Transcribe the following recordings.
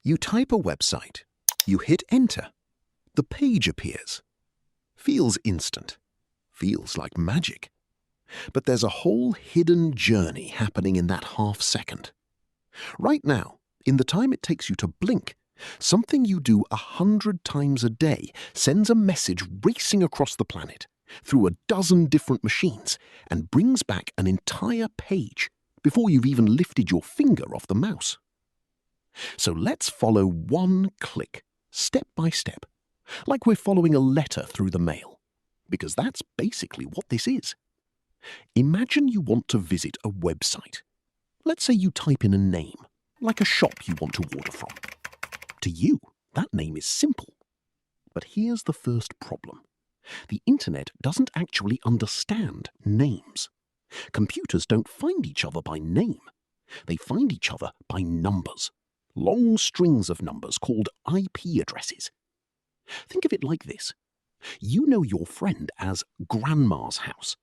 You type a website. You hit enter. The page appears. Feels instant. Feels like magic. But there's a whole hidden journey happening in that half second. Right now, in the time it takes you to blink, something you do 100 times a day sends a message racing across the planet, through a dozen different machines, and brings back an entire page before you've even lifted your finger off the mouse. So let's follow one click, step by step, like we're following a letter through the mail, because that's basically what this is. Imagine you want to visit a website. Let's say you type in a name, like a shop you want to order from. To you, that name is simple. But here's the first problem. The internet doesn't actually understand names. Computers don't find each other by name. They find each other by numbers. Long strings of numbers called IP addresses. Think of it like this. You know your friend as Grandma's house,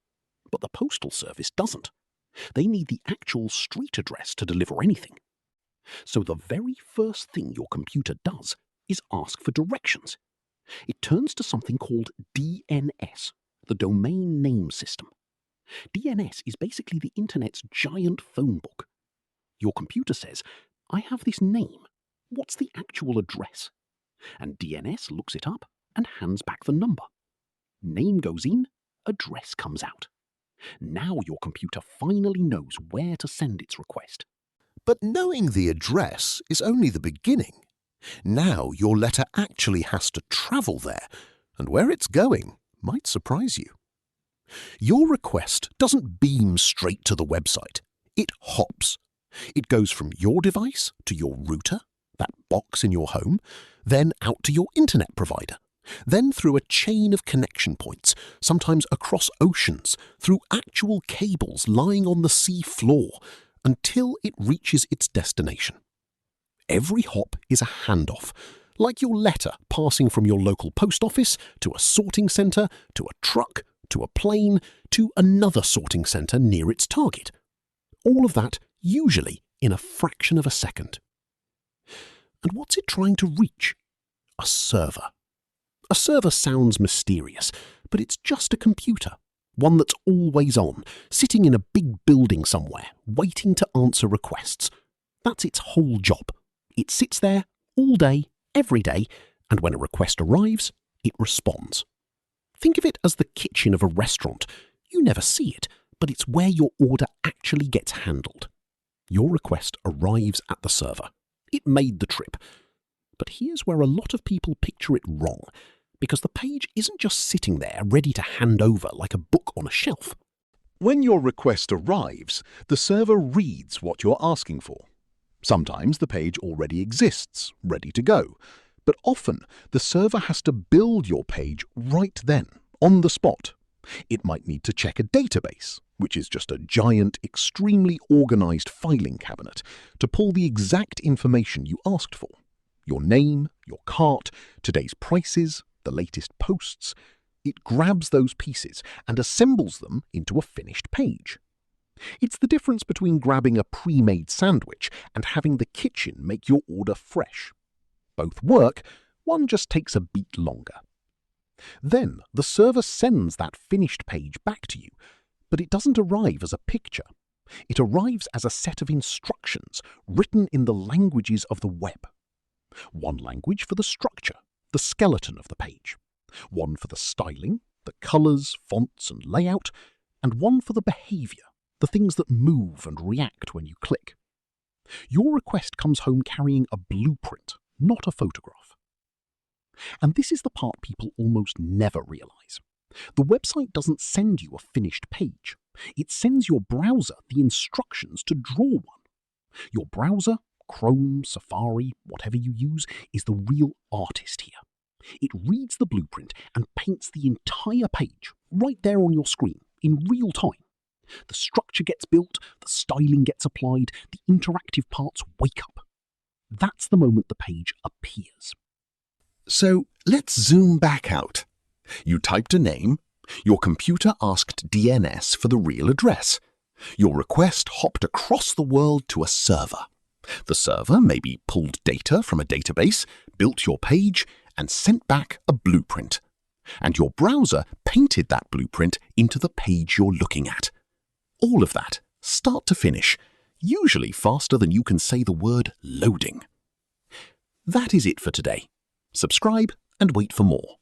but the postal service doesn't. They need the actual street address to deliver anything. So the very first thing your computer does is ask for directions. It turns to something called DNS, the Domain Name System. DNS is basically the internet's giant phone book. Your computer says, I have this name. What's the actual address? And DNS looks it up and hands back the number. Name goes in, address comes out. Now your computer finally knows where to send its request. But knowing the address is only the beginning. Now your letter actually has to travel there, and where it's going might surprise you. Your request doesn't beam straight to the website. It hops. It goes from your device to your router, that box in your home, then out to your internet provider, then through a chain of connection points, sometimes across oceans, through actual cables lying on the sea floor, until it reaches its destination. Every hop is a handoff, like your letter passing from your local post office to a sorting centre, to a truck, to a plane, to another sorting centre near its target. All of that usually in a fraction of a second. And what's it trying to reach? A server. A server sounds mysterious, but it's just a computer, one that's always on, sitting in a big building somewhere, waiting to answer requests. That's its whole job. It sits there all day, every day, and when a request arrives, it responds. Think of it as the kitchen of a restaurant. You never see it, but it's where your order actually gets handled. Your request arrives at the server. It made the trip. But here's where a lot of people picture it wrong, because the page isn't just sitting there ready to hand over like a book on a shelf. When your request arrives, the server reads what you're asking for. Sometimes the page already exists, ready to go, but often the server has to build your page right then, on the spot. It might need to check a database, which is just a giant, extremely organized filing cabinet, to pull the exact information you asked for. Your name, your cart, today's prices, the latest posts. It grabs those pieces and assembles them into a finished page. It's the difference between grabbing a pre-made sandwich and having the kitchen make your order fresh. Both work, one just takes a beat longer. Then the server sends that finished page back to you, but it doesn't arrive as a picture. It arrives as a set of instructions written in the languages of the web. One language for the structure, the skeleton of the page. One for the styling, the colors, fonts, and layout, and one for the behavior, the things that move and react when you click. Your request comes home carrying a blueprint, not a photograph. And this is the part people almost never realize. The website doesn't send you a finished page. It sends your browser the instructions to draw one. Your browser, Chrome, Safari, whatever you use, is the real artist here. It reads the blueprint and paints the entire page right there on your screen in real time. The structure gets built, the styling gets applied, the interactive parts wake up. That's the moment the page appears. So let's zoom back out. You typed a name. Your computer asked DNS for the real address. Your request hopped across the world to a server. The server maybe pulled data from a database, built your page, and sent back a blueprint. And your browser painted that blueprint into the page you're looking at. All of that, start to finish, usually faster than you can say the word loading. That is it for today. Subscribe and wait for more.